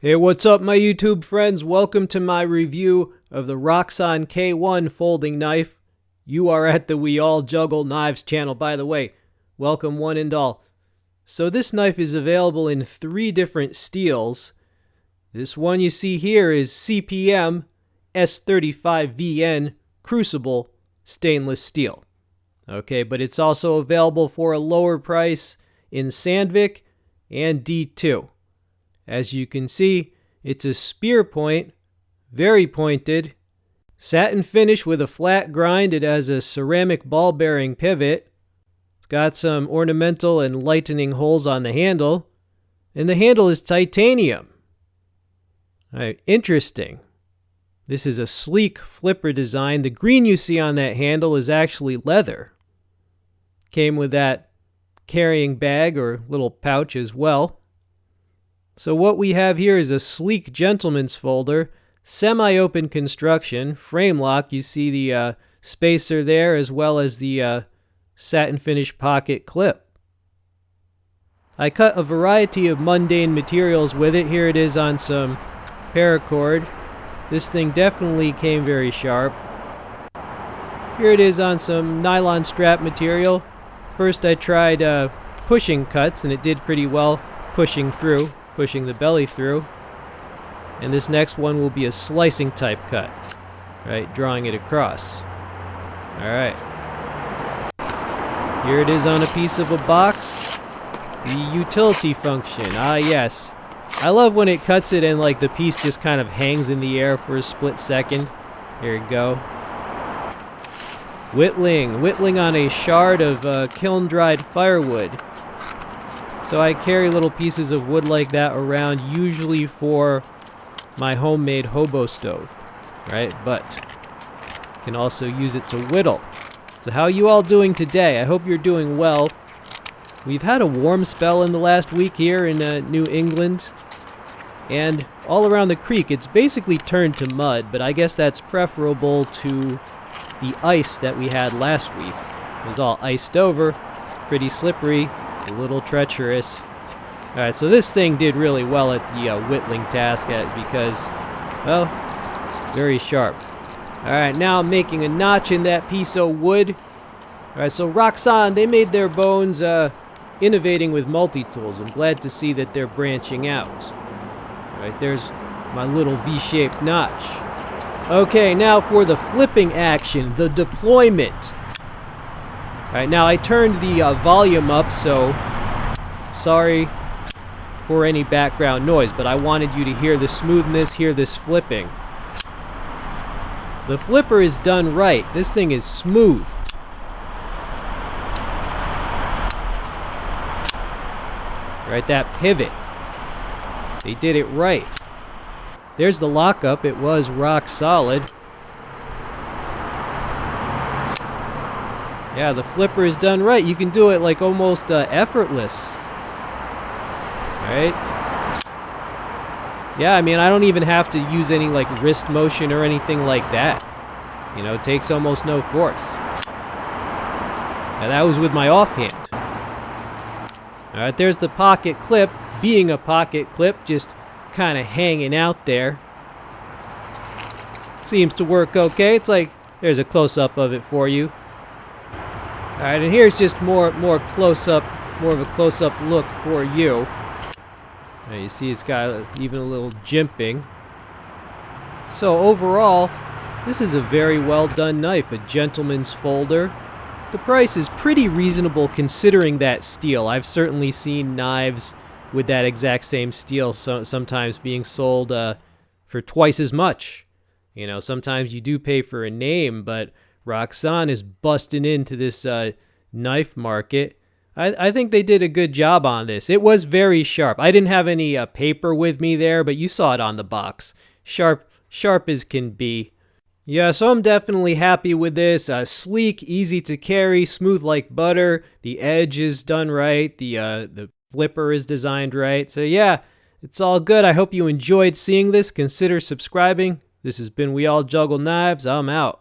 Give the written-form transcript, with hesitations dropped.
Hey, what's up my YouTube friends? Welcome to my review of the Roxon K1 folding knife. You are at the We All Juggle Knives channel, by the way. Welcome one and all. So this knife is available in 3 different steels. This one you see here is CPM S35VN Crucible stainless steel. Okay, but it's also available for a lower price in Sandvik and D2. As you can see, it's a spear point, very pointed, satin finish with a flat grind. It has a ceramic ball bearing pivot. It's got some ornamental and lightening holes on the handle, and the handle is titanium. All right, interesting. This is a sleek flipper design. The green you see on that handle is actually leather. Came with that carrying bag or little pouch as well. So what we have here is a sleek gentleman's folder, semi-open construction, frame lock. You see the spacer there as well as the satin finish pocket clip. I cut a variety of mundane materials with it. Here it is on some paracord. This thing definitely came very sharp. Here it is on some nylon strap material. First I tried pushing cuts and it did pretty well pushing the belly through. And this next one will be a slicing type cut, right, drawing it across. Alright. Here it is on a piece of a box. The utility function. Ah yes. I love when it cuts it and like the piece just kind of hangs in the air for a split second. Here we go. Whittling on a shard of kiln-dried firewood. So I carry little pieces of wood like that around, usually for my homemade hobo stove, right? But you can also use it to whittle. So how are you all doing today? I hope you're doing well. We've had a warm spell in the last week here in New England. And all around the creek, it's basically turned to mud, but I guess that's preferable to the ice that we had last week. It was all iced over, pretty slippery, a little treacherous. Alright, so this thing did really well at the whittling task because, well, it's very sharp. Alright, now I'm making a notch in that piece of wood. Alright, so Roxon, they made their bones innovating with multi-tools. I'm glad to see that they're branching out. Alright, there's my little V-shaped notch. Okay, now for the flipping action, the deployment. Alright, now I turned the volume up, so sorry for any background noise, but I wanted you to hear the smoothness, hear this flipping. The flipper is done right. This thing is smooth. Right, that pivot. They did it right. There's the lockup. It was rock solid. Yeah, the flipper is done right. You can do it like almost effortless. Right? Yeah, I mean, I don't even have to use any like wrist motion or anything like that. You know, it takes almost no force. And that was with my offhand. Alright, there's the pocket clip. Being a pocket clip, just kind of hanging out there. Seems to work okay. It's like, there's a close-up of it for you. Alright, and here's just more close-up, more of a close-up look for you. Now you see it's got even a little jimping. So overall, this is a very well done knife, a gentleman's folder. The price is pretty reasonable considering that steel. I've certainly seen knives with that exact same steel sometimes being sold for twice as much. You know, sometimes you do pay for a name, but Roxon is busting into this knife market. I think they did a good job on this. It was very sharp. I didn't have any paper with me there, but you saw it on the box. Sharp as can be. Yeah, so I'm definitely happy with this. Sleek, easy to carry, smooth like butter. The edge is done right. The flipper is designed right. So yeah, it's all good. I hope you enjoyed seeing this. Consider subscribing. This has been We All Juggle Knives. I'm out.